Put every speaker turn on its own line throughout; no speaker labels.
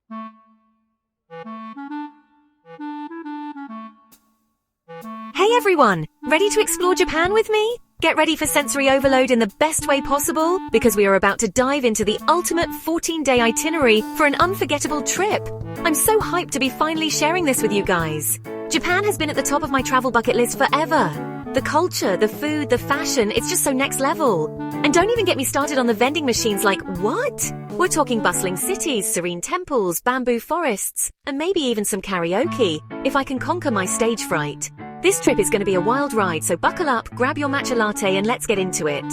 Hey everyone! Ready to explore Japan with me? Get ready for sensory overload in the best way possible, because we are about to dive into the ultimate 14-day itinerary for an unforgettable trip. I'm so hyped to be finally sharing this with you guys. Japan has been at the top of my travel bucket list forever. The culture, the food, the fashion, it's just so next level. And don't even get me started on the vending machines like, what? We're talking bustling cities, serene temples, bamboo forests, and maybe even some karaoke, if I can conquer my stage fright. This trip is going to be a wild ride, so buckle up, grab your matcha latte, and let's get into it.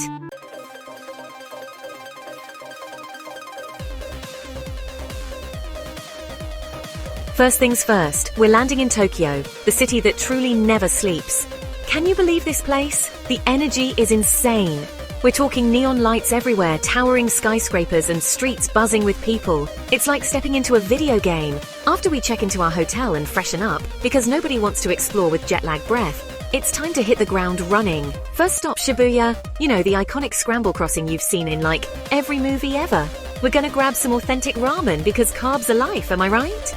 First things first, we're landing in Tokyo, the city that truly never sleeps. Can you believe this place? The energy is insane. We're talking neon lights everywhere, towering skyscrapers and streets buzzing with people. It's like stepping into a video game. After we check into our hotel and freshen up, because nobody wants to explore with jet-lag breath, it's time to hit the ground running. First stop Shibuya, you know, the iconic scramble crossing you've seen in like every movie ever. We're gonna grab some authentic ramen because carbs are life, am I right?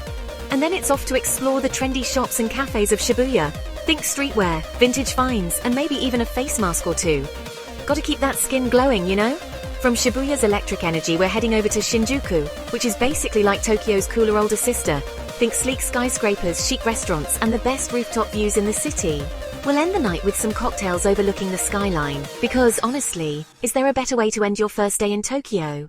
And then it's off to explore the trendy shops and cafes of Shibuya. Think streetwear, vintage finds, and maybe even a face mask or two. Gotta keep that skin glowing, you know? From Shibuya's electric energy, we're heading over to Shinjuku, which is basically like Tokyo's cooler older sister. Think sleek skyscrapers, chic restaurants, and the best rooftop views in the city. We'll end the night with some cocktails overlooking the skyline, because honestly, is there a better way to end your first day in Tokyo?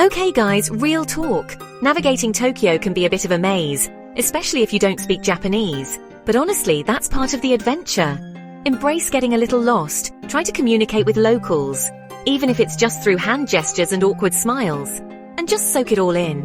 Okay guys, real talk. Navigating Tokyo can be a bit of a maze, especially if you don't speak Japanese. But honestly, that's part of the adventure. Embrace getting a little lost. Try to communicate with locals, even if it's just through hand gestures and awkward smiles. And just soak it all in.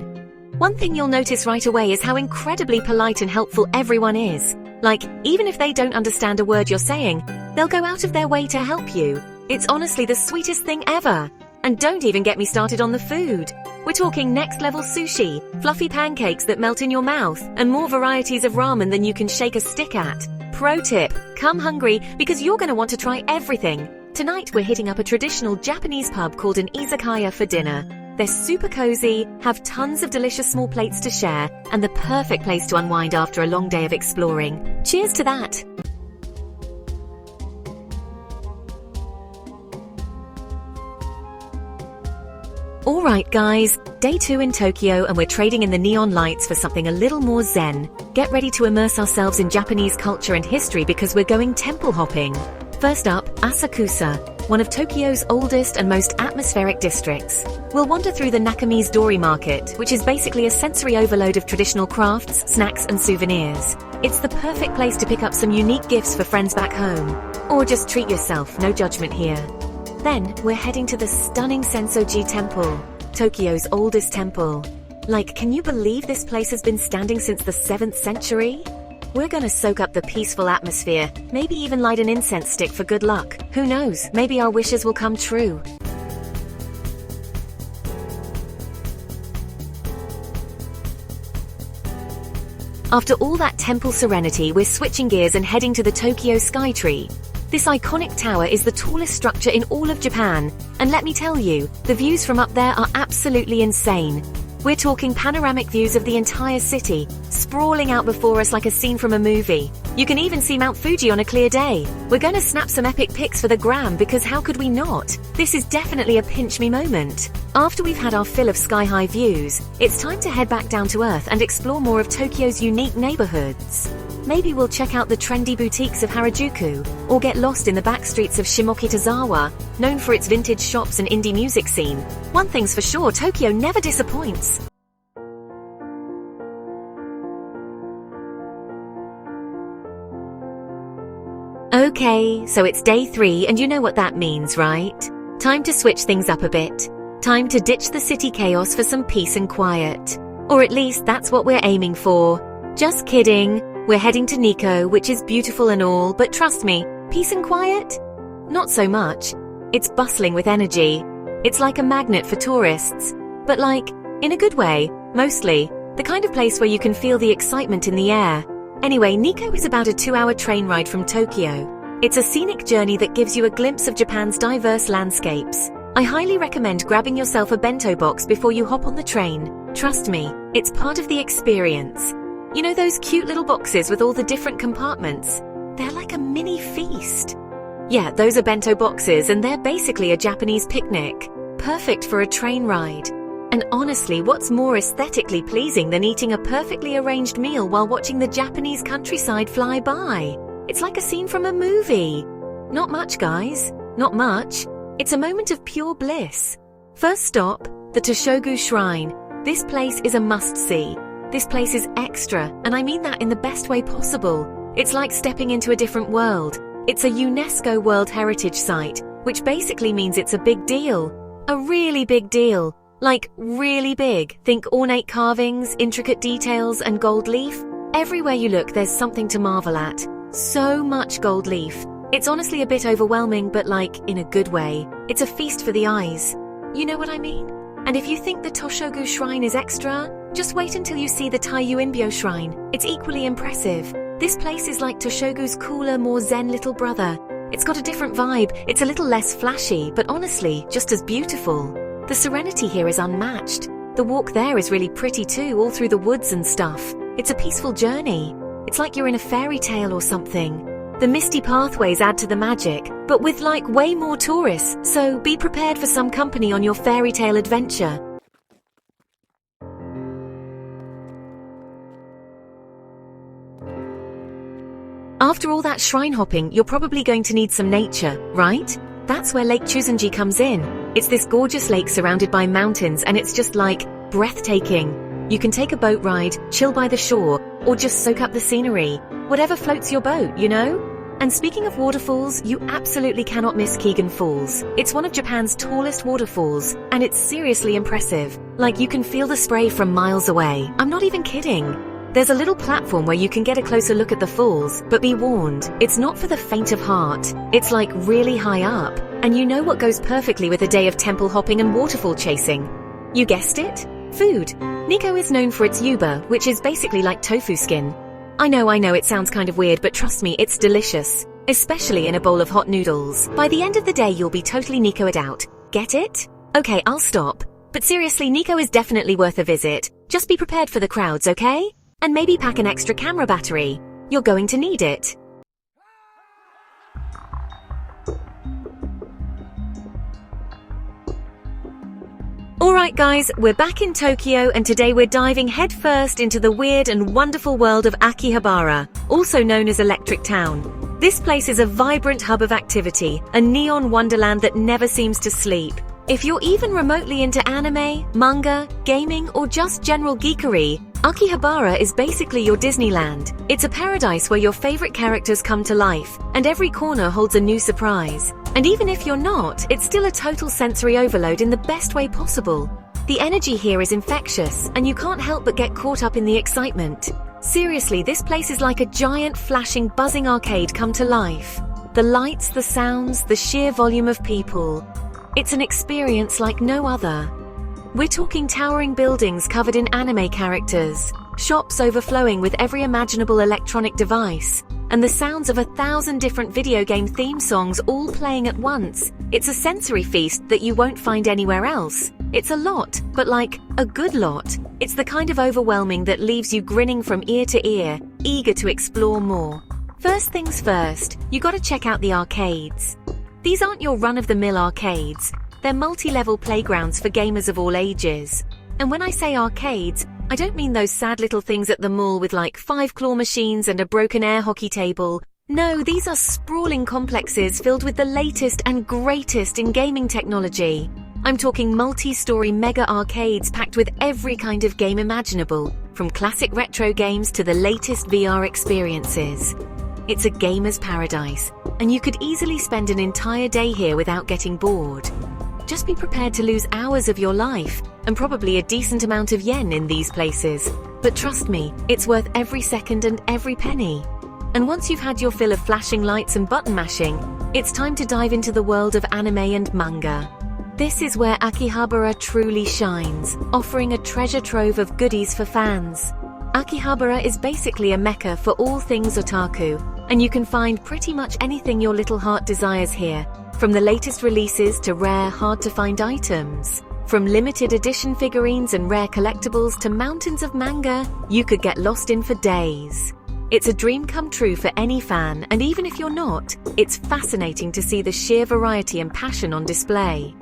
One thing you'll notice right away is how incredibly polite and helpful everyone is. Like, even if they don't understand a word you're saying, they'll go out of their way to help you. It's honestly the sweetest thing ever. And don't even get me started on the food. We're talking next-level sushi, fluffy pancakes that melt in your mouth, and more varieties of ramen than you can shake a stick at. Pro tip, come hungry because you're going to want to try everything. Tonight we're hitting up a traditional Japanese pub called an izakaya for dinner. They're super cozy, have tons of delicious small plates to share, and the perfect place to unwind after a long day of exploring. Cheers to that! Alright guys, day 2 in Tokyo and we're trading in the neon lights for something a little more zen. Get ready to immerse ourselves in Japanese culture and history because we're going temple hopping. First up, Asakusa, one of Tokyo's oldest and most atmospheric districts. We'll wander through the Nakami's Dori Market, which is basically a sensory overload of traditional crafts, snacks and souvenirs. It's the perfect place to pick up some unique gifts for friends back home. Or just treat yourself, no judgment here. Then, we're heading to the stunning Sensoji Temple, Tokyo's oldest temple. Like, can you believe this place has been standing since the 7th century? We're gonna soak up the peaceful atmosphere, maybe even light an incense stick for good luck. Who knows, maybe our wishes will come true. After all that temple serenity, we're switching gears and heading to the Tokyo Skytree. This iconic tower is the tallest structure in all of Japan, and let me tell you, the views from up there are absolutely insane. We're talking panoramic views of the entire city, sprawling out before us like a scene from a movie. You can even see Mount Fuji on a clear day. We're gonna snap some epic pics for the gram because how could we not? This is definitely a pinch me moment. After we've had our fill of sky-high views, it's time to head back down to earth and explore more of Tokyo's unique neighborhoods. Maybe we'll check out the trendy boutiques of Harajuku, or get lost in the back streets of Shimokitazawa, known for its vintage shops and indie music scene. One thing's for sure, Tokyo never disappoints. Okay, so it's day 3 and you know what that means, right? Time to switch things up a bit. Time to ditch the city chaos for some peace and quiet. Or at least that's what we're aiming for. Just kidding. We're heading to Nikko, which is beautiful and all, but trust me, peace and quiet? Not so much. It's bustling with energy. It's like a magnet for tourists. But like, in a good way, mostly. The kind of place where you can feel the excitement in the air. Anyway, Nikko is about a 2-hour train ride from Tokyo. It's a scenic journey that gives you a glimpse of Japan's diverse landscapes. I highly recommend grabbing yourself a bento box before you hop on the train. Trust me, it's part of the experience. You know those cute little boxes with all the different compartments? They're like a mini feast. Yeah, those are bento boxes, and they're basically a Japanese picnic. Perfect for a train ride. And honestly, what's more aesthetically pleasing than eating a perfectly arranged meal while watching the Japanese countryside fly by? It's like a scene from a movie. Not much, guys. Not much. It's a moment of pure bliss. First stop, the Toshogu Shrine. This place is a must-see. This place is extra, and I mean that in the best way possible. It's like stepping into a different world. It's a UNESCO World Heritage Site, which basically means it's a big deal. A really big deal. Like, really big. Think ornate carvings, intricate details, and gold leaf. Everywhere you look, there's something to marvel at. So much gold leaf. It's honestly a bit overwhelming, but like, in a good way. It's a feast for the eyes. You know what I mean? And if you think the Toshogu Shrine is extra, just wait until you see the Taiyu Inbyo Shrine. It's equally impressive. This place is like Toshogu's cooler, more zen little brother. It's got a different vibe. It's a little less flashy, but honestly, just as beautiful. The serenity here is unmatched. The walk there is really pretty too, all through the woods and stuff. It's a peaceful journey. It's like you're in a fairy tale or something. The misty pathways add to the magic, but with like way more tourists, so be prepared for some company on your fairy tale adventure. After all that shrine hopping, you're probably going to need some nature, right? That's where Lake Chuzenji comes in. It's this gorgeous lake surrounded by mountains, and it's just like breathtaking. You can take a boat ride, chill by the shore, or just soak up the scenery. Whatever floats your boat, you know? And speaking of waterfalls, you absolutely cannot miss Kegon Falls. It's one of Japan's tallest waterfalls, and it's seriously impressive. Like, you can feel the spray from miles away. I'm not even kidding. There's a little platform where you can get a closer look at the falls, but be warned, it's not for the faint of heart. It's like really high up, and you know what goes perfectly with a day of temple hopping and waterfall chasing? You guessed it? Food. Nikko is known for its yuba, which is basically like tofu skin. I know it sounds kind of weird, but trust me, it's delicious. Especially in a bowl of hot noodles. By the end of the day, you'll be totally Nikko'd out. Get it? Okay, I'll stop. But seriously, Nikko is definitely worth a visit. Just be prepared for the crowds, okay? And maybe pack an extra camera battery. You're going to need it. Alright guys, we're back in Tokyo, and today we're diving headfirst into the weird and wonderful world of Akihabara, also known as Electric Town. This place is a vibrant hub of activity, a neon wonderland that never seems to sleep. If you're even remotely into anime, manga, gaming, or just general geekery, Akihabara is basically your Disneyland. It's a paradise where your favorite characters come to life, and every corner holds a new surprise. And even if you're not, it's still a total sensory overload in the best way possible. The energy here is infectious, and you can't help but get caught up in the excitement. Seriously, this place is like a giant, flashing, buzzing arcade come to life. The lights, the sounds, the sheer volume of people. It's an experience like no other. We're talking towering buildings covered in anime characters, shops overflowing with every imaginable electronic device, and the sounds of 1,000 different video game theme songs all playing at once. It's a sensory feast that you won't find anywhere else. It's a lot, but like a good lot. It's the kind of overwhelming that leaves you grinning from ear to ear, eager to explore more. First things first, you gotta check out the arcades. These aren't your run-of-the-mill arcades. They're multi-level playgrounds for gamers of all ages. And when I say arcades, I don't mean those sad little things at the mall with like 5 claw machines and a broken air hockey table. No, these are sprawling complexes filled with the latest and greatest in gaming technology. I'm talking multi-story mega arcades packed with every kind of game imaginable, from classic retro games to the latest VR experiences. It's a gamer's paradise, and you could easily spend an entire day here without getting bored. Just be prepared to lose hours of your life, and probably a decent amount of yen in these places. But trust me, it's worth every second and every penny. And once you've had your fill of flashing lights and button mashing, it's time to dive into the world of anime and manga. This is where Akihabara truly shines, offering a treasure trove of goodies for fans. Akihabara is basically a mecca for all things otaku, and you can find pretty much anything your little heart desires here, from the latest releases to rare, hard-to-find items. From limited edition figurines and rare collectibles to mountains of manga you could get lost in for days. It's a dream come true for any fan, and even if you're not, it's fascinating to see the sheer variety and passion on display.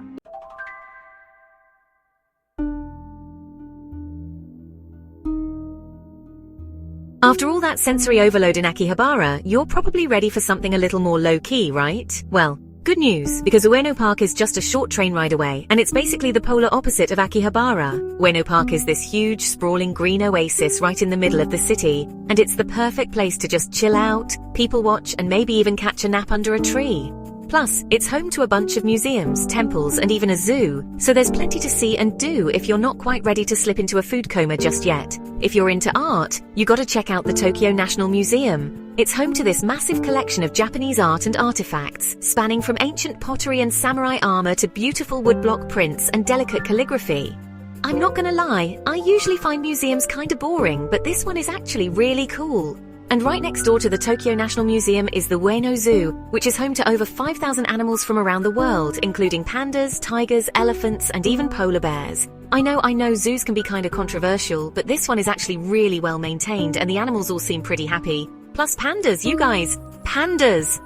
After all that sensory overload in Akihabara, you're probably ready for something a little more low-key, right? Well, good news, because Ueno Park is just a short train ride away, and it's basically the polar opposite of Akihabara. Ueno Park is this huge, sprawling green oasis right in the middle of the city, and it's the perfect place to just chill out, people watch, and maybe even catch a nap under a tree. Plus, it's home to a bunch of museums, temples, and even a zoo, so there's plenty to see and do if you're not quite ready to slip into a food coma just yet. If you're into art, you gotta check out the Tokyo National Museum. It's home to this massive collection of Japanese art and artifacts, spanning from ancient pottery and samurai armor to beautiful woodblock prints and delicate calligraphy. I'm not gonna lie, I usually find museums kinda boring, but this one is actually really cool. And right next door to the Tokyo National Museum is the Ueno Zoo, which is home to over 5,000 animals from around the world, including pandas, tigers, elephants, and even polar bears. I know zoos can be kinda controversial, but this one is actually really well maintained and the animals all seem pretty happy. Plus pandas, you guys! Pandas!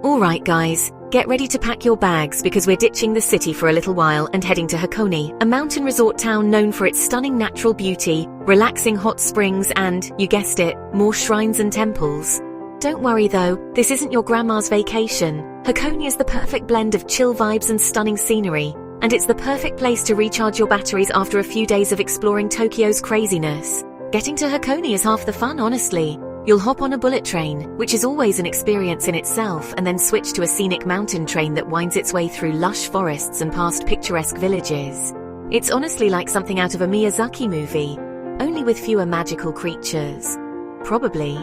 Alright guys, get ready to pack your bags because we're ditching the city for a little while and heading to Hakone, a mountain resort town known for its stunning natural beauty, relaxing hot springs and, you guessed it, more shrines and temples. Don't worry though, this isn't your grandma's vacation. Hakone is the perfect blend of chill vibes and stunning scenery, and it's the perfect place to recharge your batteries after a few days of exploring Tokyo's craziness. Getting to Hakone is half the fun, honestly. You'll hop on a bullet train, which is always an experience in itself, and then switch to a scenic mountain train that winds its way through lush forests and past picturesque villages. It's honestly like something out of a Miyazaki movie, only with fewer magical creatures. Probably.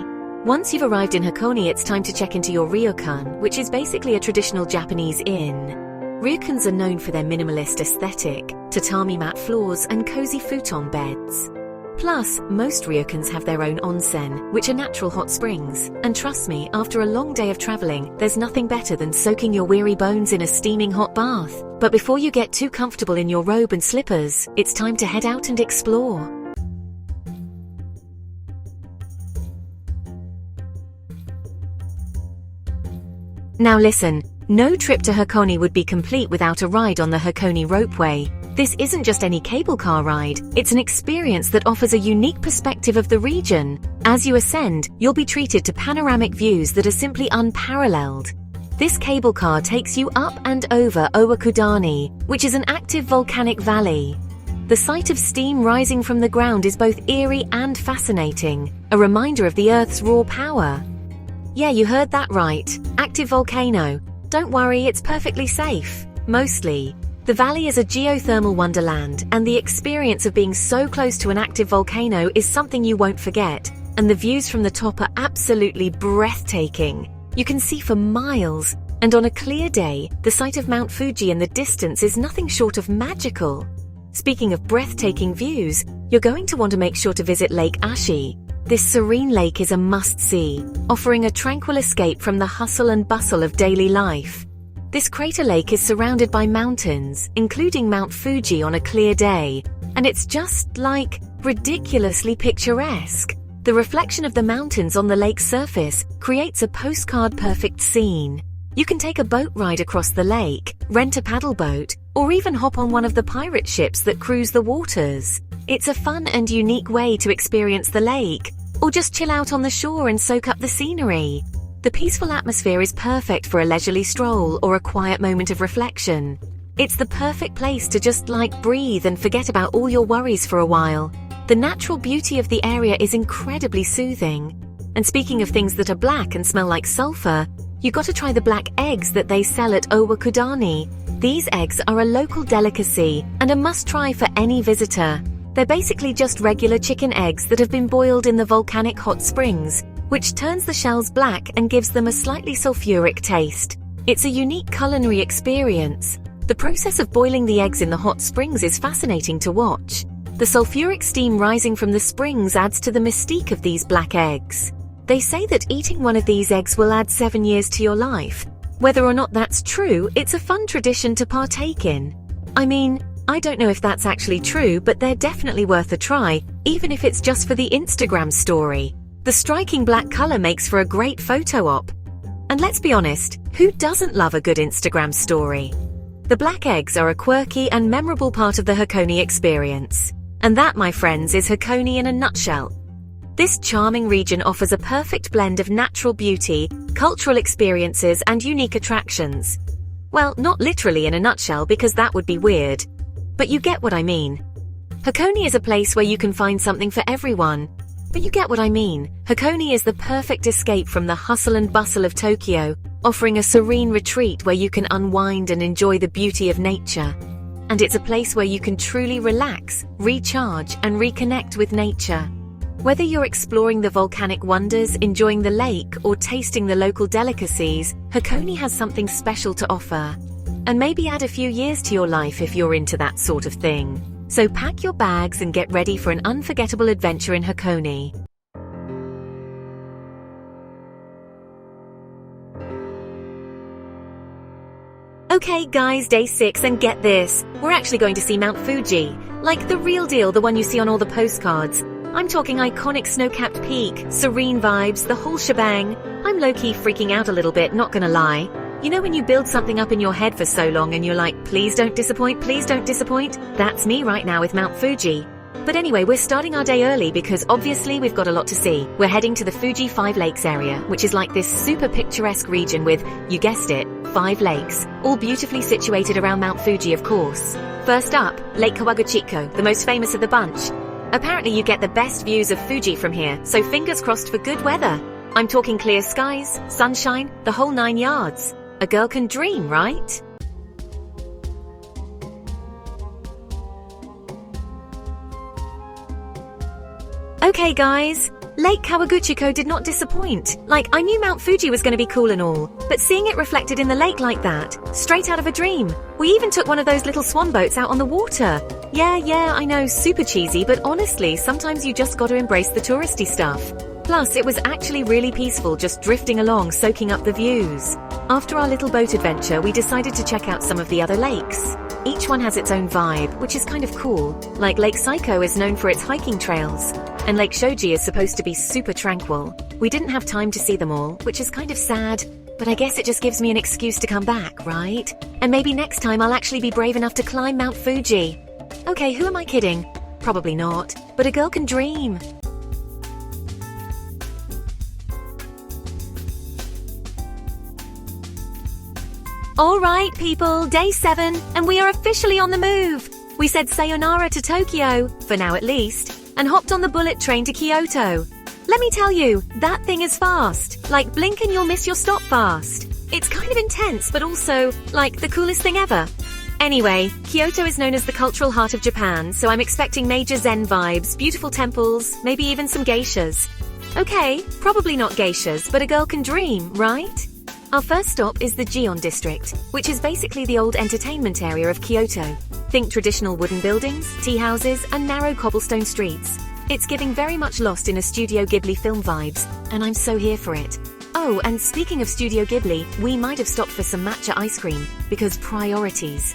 Once you've arrived in Hakone, it's time to check into your ryokan, which is basically a traditional Japanese inn. Ryokans are known for their minimalist aesthetic, tatami mat floors and cozy futon beds. Plus, most ryokans have their own onsen, which are natural hot springs. And trust me, after a long day of traveling, there's nothing better than soaking your weary bones in a steaming hot bath. But before you get too comfortable in your robe and slippers, it's time to head out and explore. Now listen, no trip to Hakone would be complete without a ride on the Hakone ropeway. This isn't just any cable car ride, it's an experience that offers a unique perspective of the region. As you ascend, you'll be treated to panoramic views that are simply unparalleled. This cable car takes you up and over Owakudani, which is an active volcanic valley. The sight of steam rising from the ground is both eerie and fascinating, a reminder of the Earth's raw power. Yeah, you heard that right. Active volcano. Don't worry, it's perfectly safe. Mostly. The valley is a geothermal wonderland, and the experience of being so close to an active volcano is something you won't forget. And the views from the top are absolutely breathtaking. You can see for miles, and on a clear day, the sight of Mount Fuji in the distance is nothing short of magical. Speaking of breathtaking views, you're going to want to make sure to visit Lake Ashi. This serene lake is a must-see, offering a tranquil escape from the hustle and bustle of daily life. This crater lake is surrounded by mountains, including Mount Fuji on a clear day, and it's just, like, ridiculously picturesque. The reflection of the mountains on the lake's surface creates a postcard-perfect scene. You can take a boat ride across the lake, rent a paddle boat, or even hop on one of the pirate ships that cruise the waters. It's a fun and unique way to experience the lake, or just chill out on the shore and soak up the scenery. The peaceful atmosphere is perfect for a leisurely stroll or a quiet moment of reflection. It's the perfect place to just, breathe and forget about all your worries for a while. The natural beauty of the area is incredibly soothing. And speaking of things that are black and smell like sulfur, you gotta try the black eggs that they sell at Owakudani. These eggs are a local delicacy and a must-try for any visitor. They're basically just regular chicken eggs that have been boiled in the volcanic hot springs, which turns the shells black and gives them a slightly sulfuric taste. It's a unique culinary experience. The process of boiling the eggs in the hot springs is fascinating to watch. The sulfuric steam rising from the springs adds to the mystique of these black eggs. They say that eating one of these eggs will add 7 years to your life. Whether or not that's true, it's a fun tradition to partake in. I mean, I don't know if that's actually true, but they're definitely worth a try, even if it's just for the Instagram story. The striking black color makes for a great photo op. And let's be honest, who doesn't love a good Instagram story? The black eggs are a quirky and memorable part of the Hakone experience. And that, my friends, is Hakone in a nutshell. This charming region offers a perfect blend of natural beauty, cultural experiences, and unique attractions. Well, not literally in a nutshell, because that would be weird. But you get what I mean. Hakone is a place where you can find something for everyone. But you get what I mean. Hakone is the perfect escape from the hustle and bustle of Tokyo, offering a serene retreat where you can unwind and enjoy the beauty of nature. And it's a place where you can truly relax, recharge, and reconnect with nature. Whether you're exploring the volcanic wonders, enjoying the lake, or tasting the local delicacies, Hakone has something special to offer. And maybe add a few years to your life if you're into that sort of thing. So pack your bags and get ready for an unforgettable adventure in Hakone. Okay guys, day 6, and get this. We're actually going to see Mount Fuji. Like the real deal, the one you see on all the postcards. I'm talking iconic snow-capped peak, serene vibes, the whole shebang. I'm low-key freaking out a little bit, not gonna lie. You know when you build something up in your head for so long and you're like, please don't disappoint, please don't disappoint? That's me right now with Mount Fuji. But anyway, we're starting our day early because obviously we've got a lot to see. We're heading to the Fuji 5 Lakes area, which is like this super picturesque region with, you guessed it, 5 lakes, all beautifully situated around Mount Fuji, of course. First up, Lake Kawaguchiko, the most famous of the bunch. Apparently you get the best views of Fuji from here, so fingers crossed for good weather. I'm talking clear skies, sunshine, the whole 9 yards. A girl can dream, right? Okay guys, Lake Kawaguchiko did not disappoint. Like, I knew Mount Fuji was going to be cool and all, but seeing it reflected in the lake like that, straight out of a dream. We even took one of those little swan boats out on the water. Yeah, I know, super cheesy, but honestly, sometimes you just gotta embrace the touristy stuff. Plus, it was actually really peaceful just drifting along, soaking up the views. After our little boat adventure, we decided to check out some of the other lakes. Each one has its own vibe, which is kind of cool. Like Lake Saiko is known for its hiking trails, and Lake Shoji is supposed to be super tranquil. We didn't have time to see them all, which is kind of sad, but I guess it just gives me an excuse to come back, right? And maybe next time I'll actually be brave enough to climb Mount Fuji. Okay, who am I kidding? Probably not, but a girl can dream. Alright people, day 7, and we are officially on the move. We said sayonara to Tokyo, for now at least, and hopped on the bullet train to Kyoto. Let me tell you, that thing is fast. Like, blink and you'll miss your stop fast. It's kind of intense, but also, like, the coolest thing ever. Anyway, Kyoto is known as the cultural heart of Japan, so I'm expecting major Zen vibes, beautiful temples, maybe even some geishas. Okay, probably not geishas, but a girl can dream, right? Our first stop is the Gion district, which is basically the old entertainment area of Kyoto. Think traditional wooden buildings, tea houses, and narrow cobblestone streets. It's giving very much lost in a Studio Ghibli film vibes, and I'm so here for it. Oh, and speaking of Studio Ghibli, we might have stopped for some matcha ice cream, because priorities.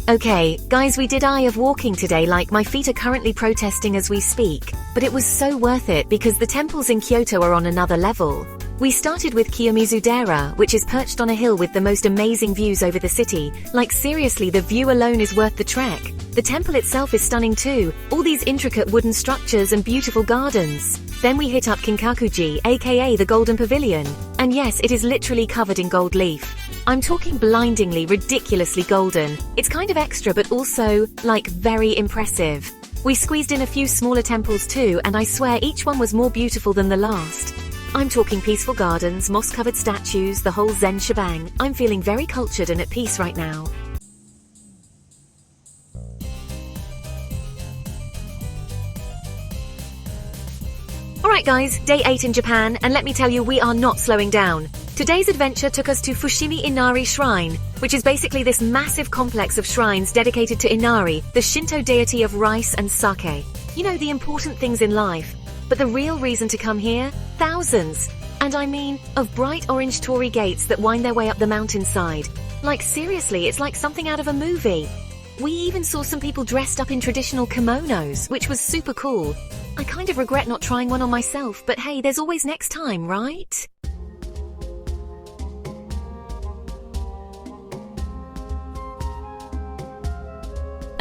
Okay, guys, we did Eye of Walking today, like my feet are currently protesting as we speak, but it was so worth it because the temples in Kyoto are on another level. We started with Kiyomizu-dera, which is perched on a hill with the most amazing views over the city. Like seriously, the view alone is worth the trek. The temple itself is stunning too, all these intricate wooden structures and beautiful gardens. Then we hit up Kinkakuji, aka the Golden Pavilion. And yes, it is literally covered in gold leaf. I'm talking blindingly, ridiculously golden. It's kind of extra, but also, like, very impressive. We squeezed in a few smaller temples too, and I swear each one was more beautiful than the last. I'm talking peaceful gardens, moss-covered statues, the whole Zen shebang. I'm feeling very cultured and at peace right now. Alright guys, day 8 in Japan, and let me tell you, we are not slowing down. Today's adventure took us to Fushimi Inari Shrine, which is basically this massive complex of shrines dedicated to Inari, the Shinto deity of rice and sake. You know, the important things in life. But the real reason to come here? Thousands. And I mean, of bright orange torii gates that wind their way up the mountainside. Like seriously, it's like something out of a movie. We even saw some people dressed up in traditional kimonos, which was super cool. I kind of regret not trying one on myself, but hey, there's always next time, right?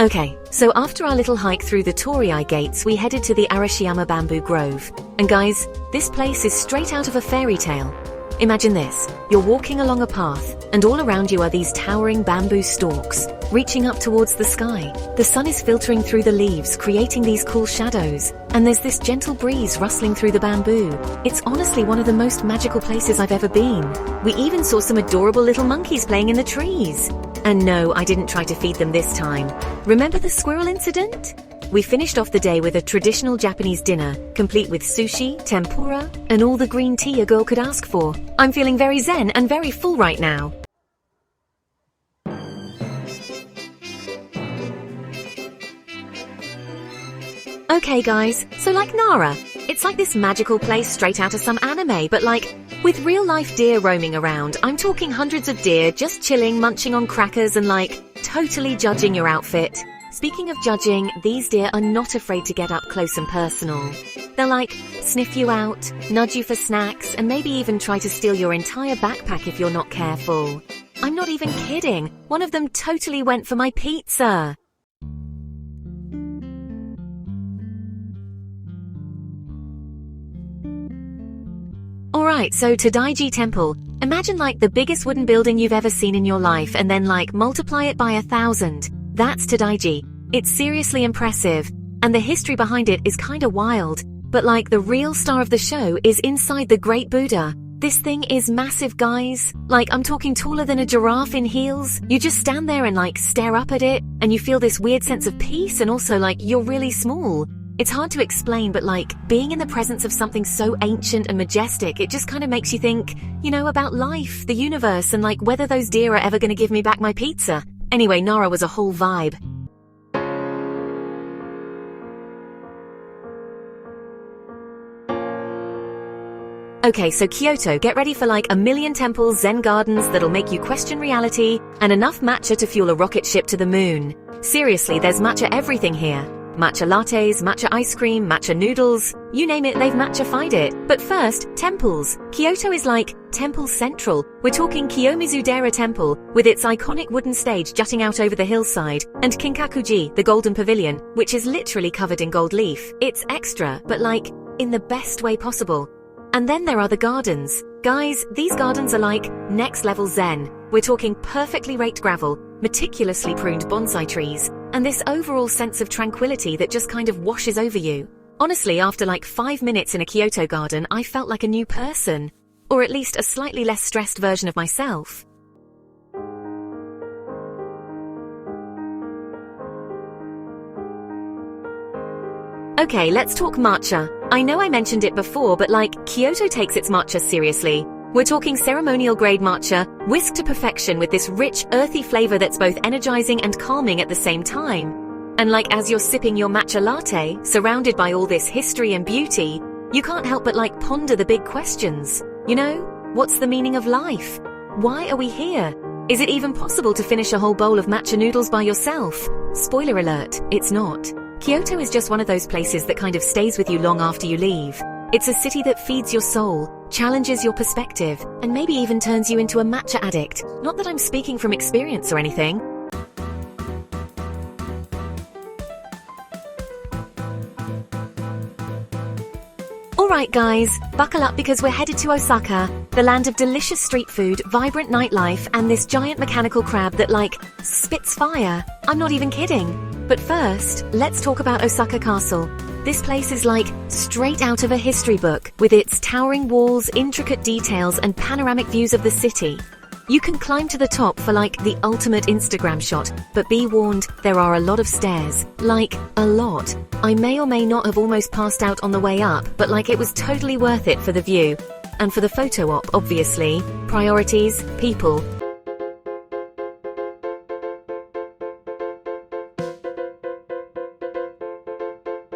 Okay, so after our little hike through the Torii gates, we headed to the Arashiyama Bamboo Grove. And guys, this place is straight out of a fairy tale. Imagine this, you're walking along a path, and all around you are these towering bamboo stalks, reaching up towards the sky. The sun is filtering through the leaves, creating these cool shadows, and there's this gentle breeze rustling through the bamboo. It's honestly one of the most magical places I've ever been. We even saw some adorable little monkeys playing in the trees. And no, I didn't try to feed them this time. Remember the squirrel incident? We finished off the day with a traditional Japanese dinner, complete with sushi, tempura, and all the green tea a girl could ask for. I'm feeling very zen and very full right now. Okay guys, so like Nara, it's like this magical place straight out of some anime, but like, with real-life deer roaming around. I'm talking hundreds of deer just chilling, munching on crackers and like, totally judging your outfit. Speaking of judging, these deer are not afraid to get up close and personal. They'll like, sniff you out, nudge you for snacks, and maybe even try to steal your entire backpack if you're not careful. I'm not even kidding, one of them totally went for my pizza. Alright, so Tadaiji Temple. Imagine like the biggest wooden building you've ever seen in your life and then like multiply it by 1,000. That's Tadaiji. It's seriously impressive. And the history behind it is kinda wild. But like the real star of the show is inside the Great Buddha. This thing is massive, guys. Like I'm talking taller than a giraffe in heels. You just stand there and like stare up at it and you feel this weird sense of peace and also like you're really small. It's hard to explain, but like, being in the presence of something so ancient and majestic, it just kind of makes you think, you know, about life, the universe, and like whether those deer are ever gonna give me back my pizza. Anyway, Nara was a whole vibe. Okay, so Kyoto, get ready for like 1,000,000 temples, zen gardens that'll make you question reality, and enough matcha to fuel a rocket ship to the moon. Seriously, there's matcha everything here. Matcha lattes, matcha ice cream, matcha noodles, you name it, they've matcha-fied it. But first, temples. Kyoto is like temple central. We're talking Kiyomizu-dera Temple, with its iconic wooden stage jutting out over the hillside, and Kinkakuji, the golden pavilion, which is literally covered in gold leaf. It's extra, but like, in the best way possible. And then there are the gardens. Guys, these gardens are like next level zen. We're talking perfectly raked gravel, meticulously pruned bonsai trees, and this overall sense of tranquility that just kind of washes over you. Honestly, after like 5 minutes in a Kyoto garden, I felt like a new person. Or at least a slightly less stressed version of myself. Okay, let's talk matcha. I know I mentioned it before, but like, Kyoto takes its matcha seriously. We're talking ceremonial grade matcha, whisked to perfection with this rich, earthy flavor that's both energizing and calming at the same time. And like as you're sipping your matcha latte, surrounded by all this history and beauty, you can't help but like ponder the big questions. You know, what's the meaning of life? Why are we here? Is it even possible to finish a whole bowl of matcha noodles by yourself? Spoiler alert, it's not. Kyoto is just one of those places that kind of stays with you long after you leave. It's a city that feeds your soul, challenges your perspective, and maybe even turns you into a matcha addict. Not that I'm speaking from experience or anything. Alright guys, buckle up because we're headed to Osaka, the land of delicious street food, vibrant nightlife, and this giant mechanical crab that like, spits fire. I'm not even kidding. But first, let's talk about Osaka Castle. This place is like straight out of a history book, with its towering walls, intricate details, and panoramic views of the city. You can climb to the top for like the ultimate Instagram shot, but be warned, there are a lot of stairs. Like, a lot. I may or may not have almost passed out on the way up, but like it was totally worth it for the view. And for the photo op, obviously. Priorities, people.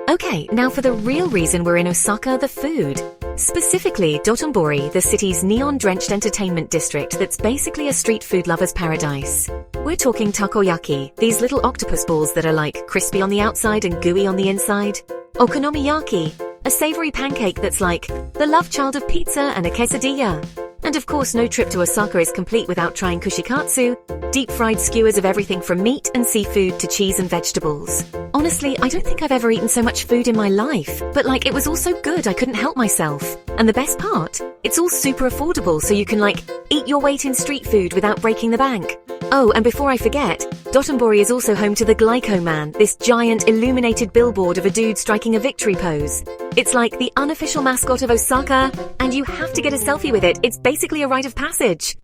Okay, now for the real reason we're in Osaka, the food. Specifically, Dotonbori, the city's neon-drenched entertainment district that's basically a street food lover's paradise. We're talking takoyaki, these little octopus balls that are like crispy on the outside and gooey on the inside. Okonomiyaki, a savory pancake that's like the love child of pizza and a quesadilla. And of course, no trip to Osaka is complete without trying kushikatsu, deep-fried skewers of everything from meat and seafood to cheese and vegetables. Honestly, I don't think I've ever eaten so much food in my life, but like it was all so good I couldn't help myself. And the best part? It's all super affordable, so you can like eat your weight in street food without breaking the bank. Oh, and before I forget, Dotonbori is also home to the Glico man, this giant illuminated billboard of a dude striking a victory pose. It's like the unofficial mascot of Osaka, and you have to get a selfie with it. It's basically a rite of passage.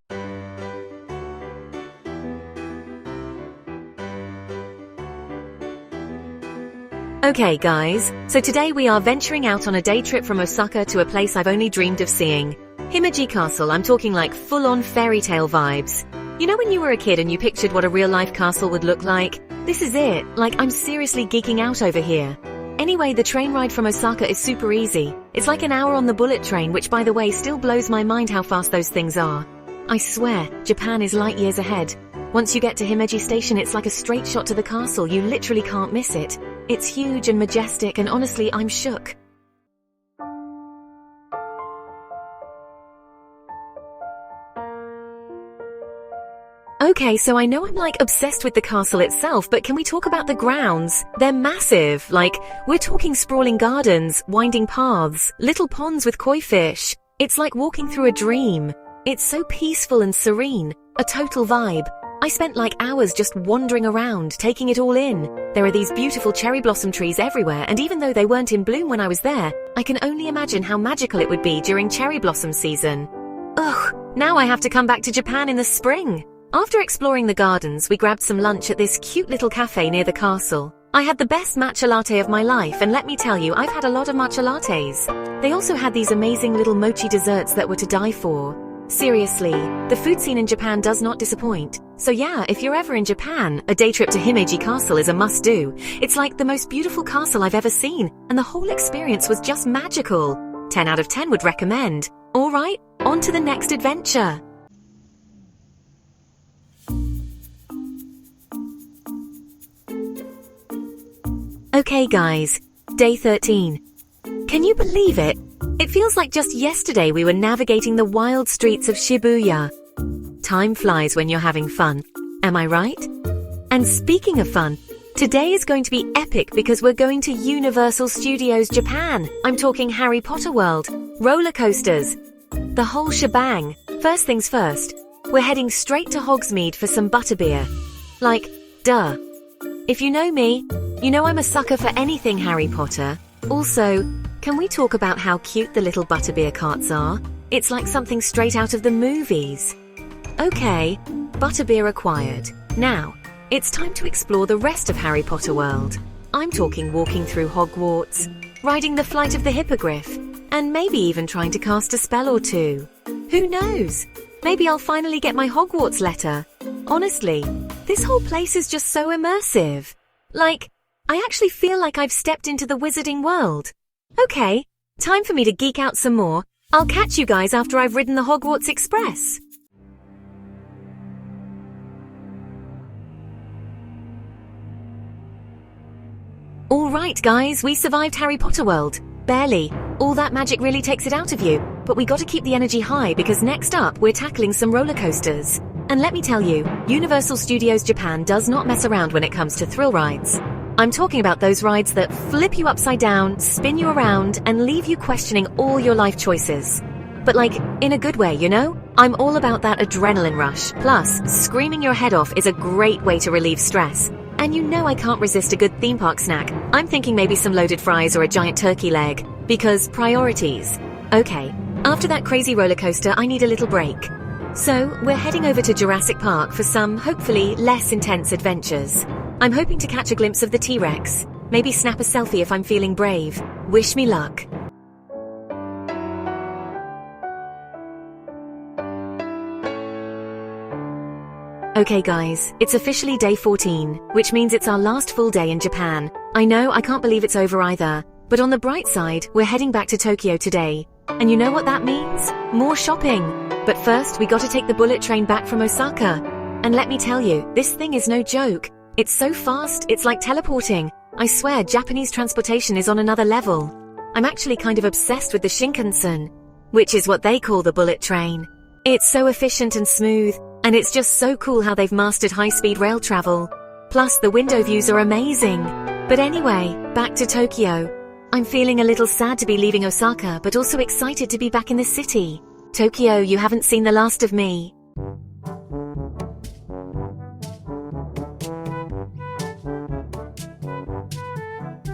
Okay guys, so today we are venturing out on a day trip from Osaka to a place I've only dreamed of seeing. Himeji Castle. I'm talking like full-on fairy tale vibes. You know when you were a kid and you pictured what a real-life castle would look like? This is it. Like, I'm seriously geeking out over here. Anyway, the train ride from Osaka is super easy. It's like an hour on the bullet train, which by the way still blows my mind how fast those things are. I swear, Japan is light years ahead. Once you get to Himeji Station, it's like a straight shot to the castle. You literally can't miss it. It's huge and majestic, and honestly, I'm shook. Okay, so I know I'm like obsessed with the castle itself, but can we talk about the grounds? They're massive. Like, we're talking sprawling gardens, winding paths, little ponds with koi fish. It's like walking through a dream. It's so peaceful and serene, a total vibe. I spent like hours just wandering around, taking it all in. There are these beautiful cherry blossom trees everywhere, and even though they weren't in bloom when I was there, I can only imagine how magical it would be during cherry blossom season. Ugh, now I have to come back to Japan in the spring. After exploring the gardens, we grabbed some lunch at this cute little cafe near the castle. I had the best matcha latte of my life, and let me tell you, I've had a lot of matcha lattes. They also had these amazing little mochi desserts that were to die for. Seriously, the food scene in Japan does not disappoint. So yeah, if you're ever in Japan, a day trip to Himeji Castle is a must-do. It's like the most beautiful castle I've ever seen, and the whole experience was just magical. 10 out of 10 would recommend. Alright, on to the next adventure. Okay guys, day 13. Can you believe it? It feels like just yesterday we were navigating the wild streets of Shibuya. Time flies when you're having fun, am I right? And speaking of fun, today is going to be epic because we're going to Universal Studios Japan. I'm talking Harry Potter World, roller coasters, the whole shebang. First things first, we're heading straight to Hogsmeade for some butterbeer. Like, duh. If you know me, you know I'm a sucker for anything Harry Potter. Also, can we talk about how cute the little butterbeer carts are? It's like something straight out of the movies. Okay, butterbeer acquired. Now, it's time to explore the rest of Harry Potter World. I'm talking walking through Hogwarts, riding the Flight of the Hippogriff, and maybe even trying to cast a spell or two. Who knows? Maybe I'll finally get my Hogwarts letter. Honestly, this whole place is just so immersive. Like, I actually feel like I've stepped into the wizarding world. Okay, time for me to geek out some more. I'll catch you guys after I've ridden the Hogwarts Express. Alright guys, we survived Harry Potter World. Barely. All that magic really takes it out of you, but we gotta keep the energy high because next up we're tackling some roller coasters. And let me tell you, Universal Studios Japan does not mess around when it comes to thrill rides. I'm talking about those rides that flip you upside down, spin you around, and leave you questioning all your life choices. But like, in a good way, you know? I'm all about that adrenaline rush. Plus, screaming your head off is a great way to relieve stress. And you know I can't resist a good theme park snack. I'm thinking maybe some loaded fries or a giant turkey leg. Because priorities. Okay, after that crazy roller coaster, I need a little break. So, we're heading over to Jurassic Park for some, hopefully, less intense adventures. I'm hoping to catch a glimpse of the T-Rex. Maybe snap a selfie if I'm feeling brave. Wish me luck. Okay guys, it's officially day 14, which means it's our last full day in Japan. I know, I can't believe it's over either. But on the bright side, we're heading back to Tokyo today. And you know what that means? More shopping! But first, we gotta take the bullet train back from Osaka. And let me tell you, this thing is no joke. It's so fast, it's like teleporting. I swear, Japanese transportation is on another level. I'm actually kind of obsessed with the Shinkansen, which is what they call the bullet train. It's so efficient and smooth, and it's just so cool how they've mastered high-speed rail travel. Plus, the window views are amazing. But anyway, back to Tokyo. I'm feeling a little sad to be leaving Osaka, but also excited to be back in the city. Tokyo, you haven't seen the last of me.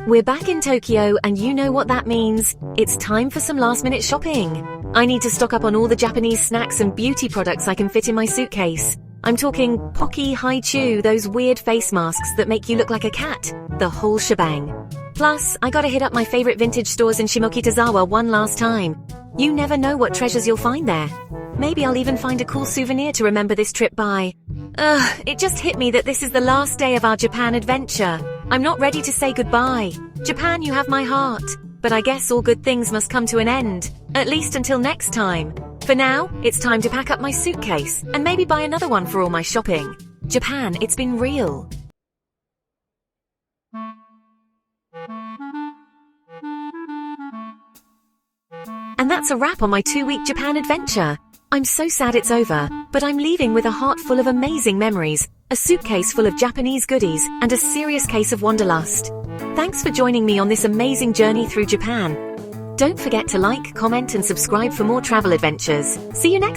We're back in Tokyo, and you know what that means. It's time for some last-minute shopping. I need to stock up on all the Japanese snacks and beauty products I can fit in my suitcase. I'm talking Pocky Haichu, those weird face masks that make you look like a cat. The whole shebang. Plus, I gotta hit up my favorite vintage stores in Shimokitazawa one last time. You never know what treasures you'll find there. Maybe I'll even find a cool souvenir to remember this trip by. It just hit me that this is the last day of our Japan adventure. I'm not ready to say goodbye. Japan, you have my heart. But I guess all good things must come to an end. At least until next time. For now, it's time to pack up my suitcase and maybe buy another one for all my shopping. Japan, it's been real. And that's a wrap on my 2-week Japan adventure. I'm so sad it's over, but I'm leaving with a heart full of amazing memories, a suitcase full of Japanese goodies, and a serious case of wanderlust. Thanks for joining me on this amazing journey through Japan. Don't forget to like, comment, and subscribe for more travel adventures. See you next time.